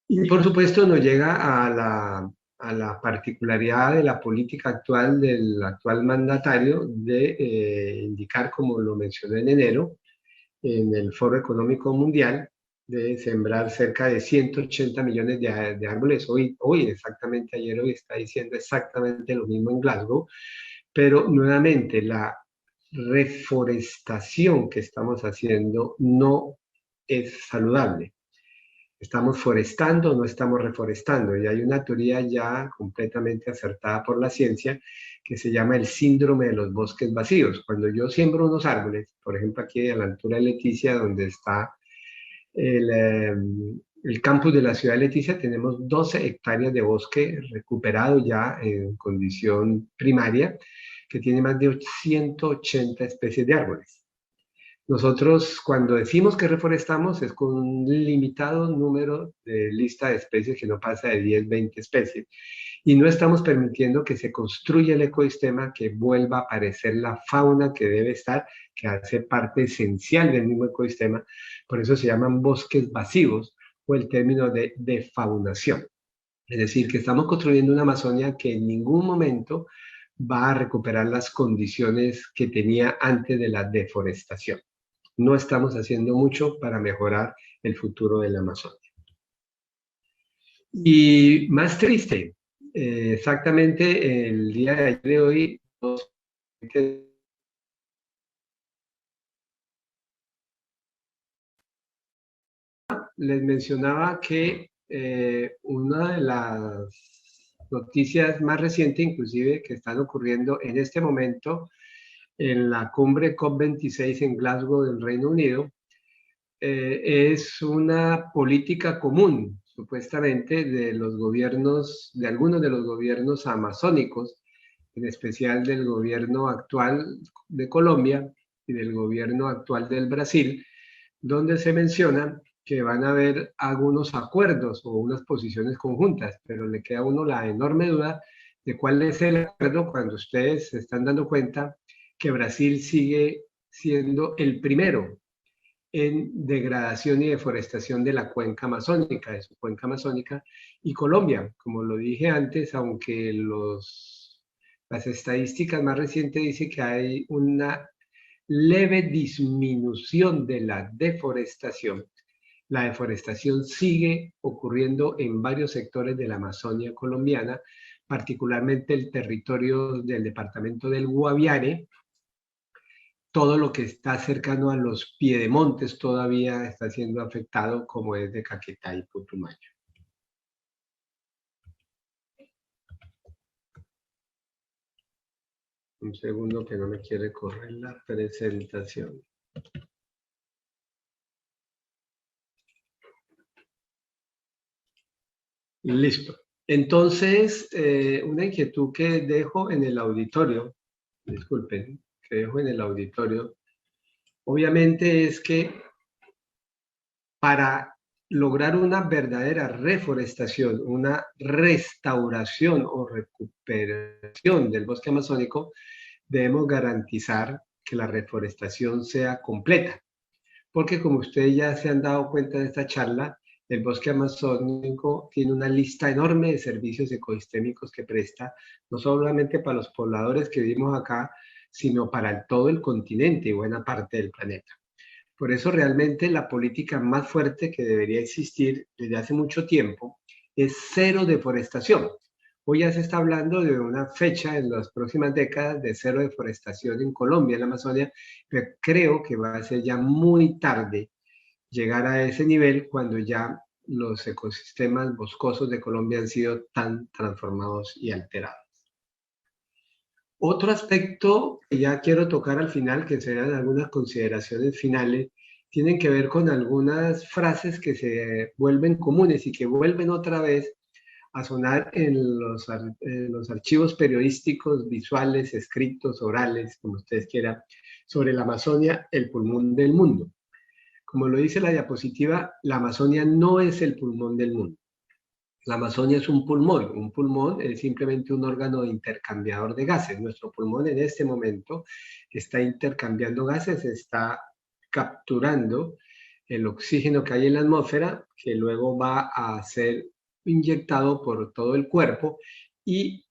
Y por supuesto nos llega a a la particularidad de la política actual del actual mandatario de indicar, como lo mencioné en enero, en el Foro Económico Mundial, de sembrar cerca de 180 millones de árboles. Hoy exactamente, ayer hoy está diciendo exactamente lo mismo en Glasgow, pero nuevamente la reforestación que estamos haciendo no es saludable. ¿Estamos forestando o no estamos reforestando? Y hay una teoría ya completamente acertada por la ciencia que se llama el síndrome de los bosques vacíos. Cuando yo siembro unos árboles, por ejemplo aquí a la altura de Leticia, donde está el campus de la ciudad de Leticia, tenemos 12 hectáreas de bosque recuperado ya en condición primaria, que tiene más de 180 especies de árboles. Nosotros cuando decimos que reforestamos es con un limitado número de lista de especies que no pasa de 10, 20 especies. Y no estamos permitiendo que se construya el ecosistema, que vuelva a aparecer la fauna que debe estar, que hace parte esencial del mismo ecosistema. Por eso se llaman bosques vacíos o el término de defaunación. Es decir, que estamos construyendo una Amazonia que en ningún momento va a recuperar las condiciones que tenía antes de la deforestación. No estamos haciendo mucho para mejorar el futuro de la Amazonia. Y más triste, exactamente el día de ayer de hoy, les mencionaba que una de las noticias más recientes, inclusive, que están ocurriendo en este momento en la cumbre COP26 en Glasgow del Reino Unido, es una política común, supuestamente, de los gobiernos, de algunos de los gobiernos amazónicos, en especial del gobierno actual de Colombia y del gobierno actual del Brasil, donde se menciona que van a haber algunos acuerdos o unas posiciones conjuntas, pero le queda a uno la enorme duda de cuál es el acuerdo cuando ustedes se están dando cuenta que Brasil sigue siendo el primero en degradación y deforestación de la cuenca amazónica, de su cuenca amazónica, y Colombia, como lo dije antes, aunque las estadísticas más recientes dicen que hay una leve disminución de la deforestación sigue ocurriendo en varios sectores de la Amazonia colombiana, particularmente el territorio del departamento del Guaviare. Todo lo que está cercano a los piedemontes todavía está siendo afectado, como es de Caquetá y Putumayo. Un segundo que no me quiere correr la presentación. Listo. Entonces, una inquietud que dejo en el auditorio, disculpen, que dejo en el auditorio, obviamente es que para lograr una verdadera reforestación, una restauración o recuperación del bosque amazónico, debemos garantizar que la reforestación sea completa. Porque como ustedes ya se han dado cuenta de esta charla, el bosque amazónico tiene una lista enorme de servicios ecosistémicos que presta, no solamente para los pobladores que vivimos acá, sino para todo el continente y buena parte del planeta. Por eso realmente la política más fuerte que debería existir desde hace mucho tiempo es cero deforestación. Hoy ya se está hablando de una fecha en las próximas décadas de cero deforestación en Colombia, en la Amazonia, pero creo que va a ser ya muy tarde llegar a ese nivel cuando ya los ecosistemas boscosos de Colombia han sido tan transformados y alterados. Otro aspecto que ya quiero tocar al final, que serán algunas consideraciones finales, tienen que ver con algunas frases que se vuelven comunes y que vuelven otra vez a sonar en los archivos periodísticos, visuales, escritos, orales, como ustedes quieran, sobre la Amazonia, el pulmón del mundo. Como lo dice la diapositiva, la Amazonia no es el pulmón del mundo. La Amazonia es un pulmón. Un pulmón es simplemente un órgano intercambiador de gases. Nuestro pulmón en este momento está intercambiando gases, está capturando el oxígeno que hay en la atmósfera, que luego va a ser inyectado por todo el cuerpo y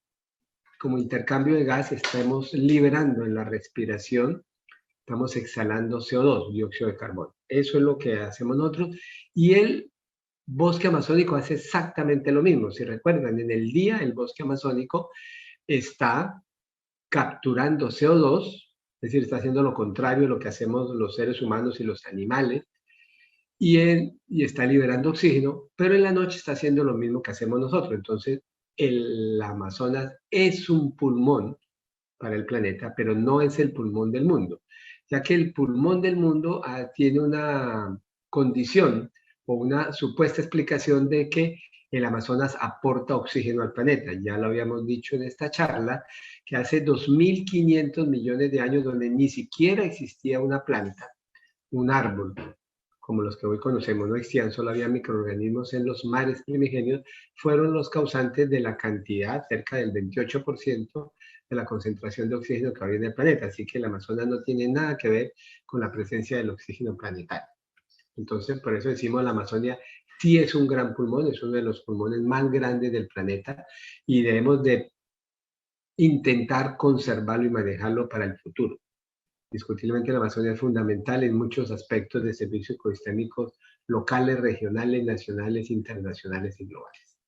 como intercambio de gas estamos liberando en la respiración, estamos exhalando CO2, dióxido de carbono. Eso es lo que hacemos nosotros. Y el bosque amazónico hace exactamente lo mismo. Si recuerdan, en el día el bosque amazónico está capturando CO2, es decir, está haciendo lo contrario de lo que hacemos los seres humanos y los animales, y está liberando oxígeno, pero en la noche está haciendo lo mismo que hacemos nosotros. Entonces, el Amazonas es un pulmón para el planeta, pero no es el pulmón del mundo, ya que el pulmón del mundo tiene una condición o una supuesta explicación de que el Amazonas aporta oxígeno al planeta. Ya lo habíamos dicho en esta charla, que hace 2.500 millones de años, donde ni siquiera existía una planta, un árbol, como los que hoy conocemos, no existían, solo había microorganismos en los mares primigenios, fueron los causantes de la cantidad, cerca del 28% de la concentración de oxígeno que había en el planeta. Así que el Amazonas no tiene nada que ver con la presencia del oxígeno planetario. Entonces, por eso decimos la Amazonia sí es un gran pulmón, es uno de los pulmones más grandes del planeta y debemos de intentar conservarlo y manejarlo para el futuro. Discutiblemente la Amazonia es fundamental en muchos aspectos de servicios ecosistémicos locales, regionales, nacionales, internacionales y globales.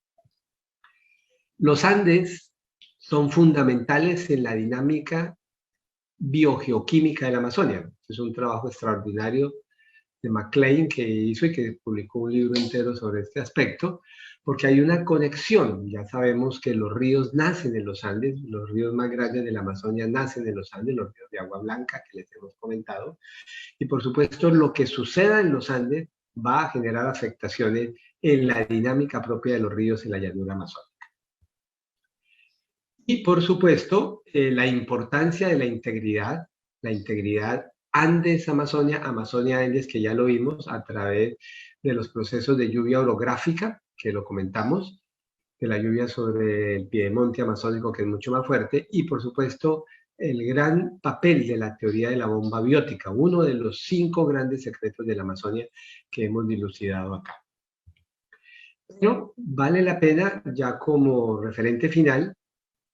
Los Andes son fundamentales en la dinámica biogeoquímica de la Amazonia. Es un trabajo extraordinario de McLean que hizo y que publicó un libro entero sobre este aspecto, porque hay una conexión. Ya sabemos que los ríos nacen en los Andes, los ríos más grandes de la Amazonia nacen en los Andes, los ríos de agua blanca que les hemos comentado, y por supuesto lo que suceda en los Andes va a generar afectaciones en la dinámica propia de los ríos en la llanura amazónica. Y por supuesto, la importancia de la integridad Andes-Amazonia, Amazonia-Andes, que ya lo vimos a través de los procesos de lluvia orográfica, que lo comentamos, de la lluvia sobre el piedemonte amazónico, que es mucho más fuerte, y por supuesto el gran papel de la teoría de la bomba biótica, uno de los 5 grandes secretos de la Amazonia que hemos dilucidado acá. Pero vale la pena, ya como referente final,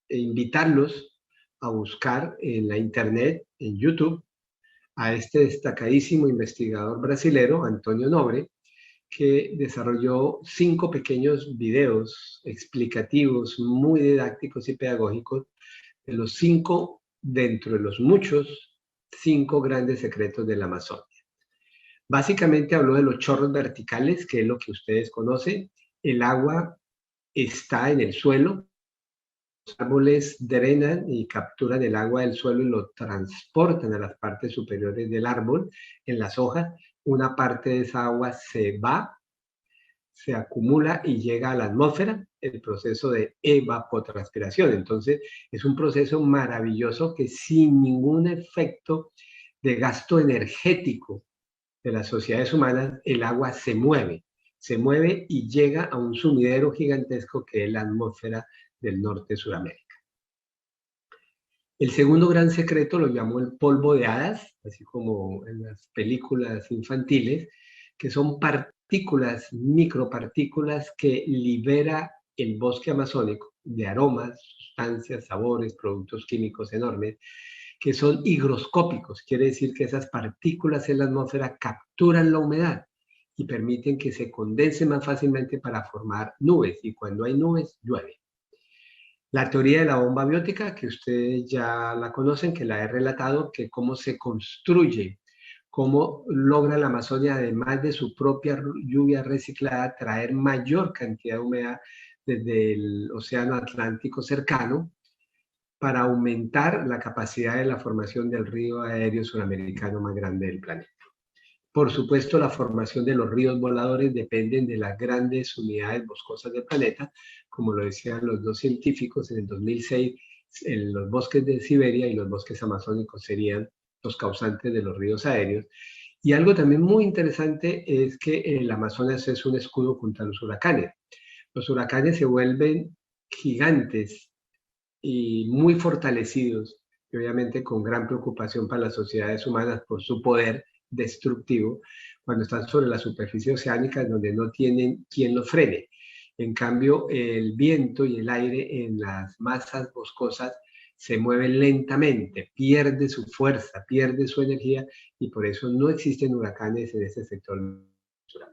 invitarlos a buscar en la internet, en YouTube, a este destacadísimo investigador brasilero, Antonio Nobre, que desarrolló 5 pequeños videos explicativos, muy didácticos y pedagógicos, de los 5, dentro de los muchos, 5 grandes secretos del Amazonia. Básicamente habló de los chorros verticales, que es lo que ustedes conocen. El agua está en el suelo, los árboles drenan y capturan el agua del suelo y lo transportan a las partes superiores del árbol, en las hojas. Una parte de esa agua se va, se acumula y llega a la atmósfera, el proceso de evapotranspiración. Entonces, es un proceso maravilloso que sin ningún efecto de gasto energético de las sociedades humanas, el agua se mueve y llega a un sumidero gigantesco que es la atmósfera del norte de Sudamérica. El segundo gran secreto lo llamó el polvo de hadas, así como en las películas infantiles, que son partículas, micropartículas que libera el bosque amazónico de aromas, sustancias, sabores, productos químicos enormes, que son higroscópicos. Quiere decir que esas partículas en la atmósfera capturan la humedad y permiten que se condense más fácilmente para formar nubes. Y cuando hay nubes, llueve. La teoría de la bomba biótica, que ustedes ya la conocen, que la he relatado, que cómo se construye, cómo logra la Amazonia, además de su propia lluvia reciclada, traer mayor cantidad de humedad desde el océano Atlántico cercano para aumentar la capacidad de la formación del río aéreo sudamericano más grande del planeta. Por supuesto, la formación de los ríos voladores dependen de las grandes unidades boscosas del planeta, como lo decían los 2 científicos en el 2006, los bosques de Siberia y los bosques amazónicos serían los causantes de los ríos aéreos. Y algo también muy interesante es que el Amazonas es un escudo contra los huracanes. Los huracanes se vuelven gigantes y muy fortalecidos, y obviamente con gran preocupación para las sociedades humanas por su poder destructivo, cuando están sobre la superficie oceánica donde no tienen quien los frene. En cambio, el viento y el aire en las masas boscosas se mueven lentamente, pierde su fuerza, pierde su energía y por eso no existen huracanes en ese sector natural.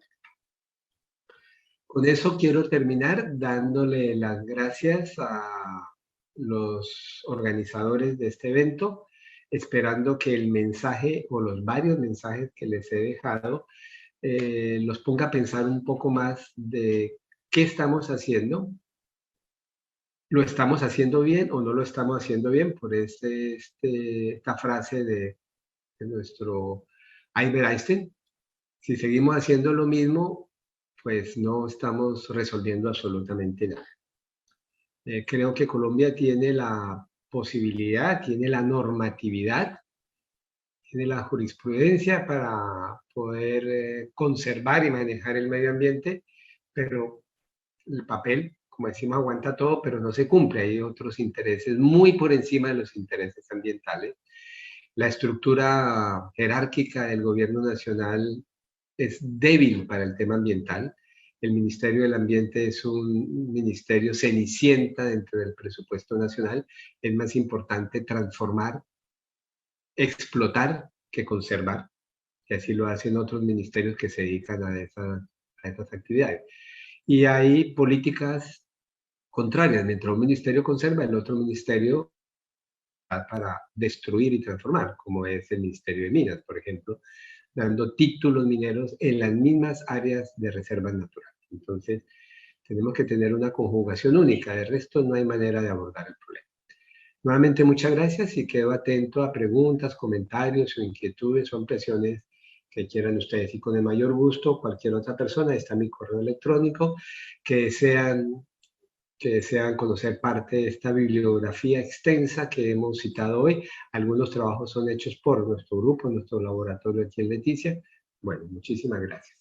Con eso quiero terminar dándole las gracias a los organizadores de este evento, esperando que el mensaje o los varios mensajes que les he dejado los ponga a pensar un poco más de qué estamos haciendo. ¿Lo estamos haciendo bien o no lo estamos haciendo bien? Por esta frase de nuestro Albert Einstein. Si seguimos haciendo lo mismo, pues no estamos resolviendo absolutamente nada. Creo que Colombia tiene la posibilidad, tiene la normatividad, tiene la jurisprudencia para poder conservar y manejar el medio ambiente, pero el papel, como decimos, aguanta todo, pero no se cumple. Hay otros intereses muy por encima de los intereses ambientales. La estructura jerárquica del gobierno nacional es débil para el tema ambiental. El Ministerio del Ambiente es un ministerio cenicienta dentro del presupuesto nacional. Es más importante transformar, explotar que conservar, que así lo hacen otros ministerios que se dedican a esas actividades. Y hay políticas contrarias. Mientras un ministerio conserva, el otro ministerio va para destruir y transformar, como es el Ministerio de Minas, por ejemplo, dando títulos mineros en las mismas áreas de reservas naturales. Entonces, tenemos que tener una conjugación única, de resto no hay manera de abordar el problema. Nuevamente, muchas gracias y quedo atento a preguntas, comentarios o inquietudes o impresiones que quieran ustedes. Y con el mayor gusto, cualquier otra persona, está mi correo electrónico, que desean conocer parte de esta bibliografía extensa que hemos citado hoy. Algunos trabajos son hechos por nuestro grupo, nuestro laboratorio aquí en Leticia. Bueno, muchísimas gracias.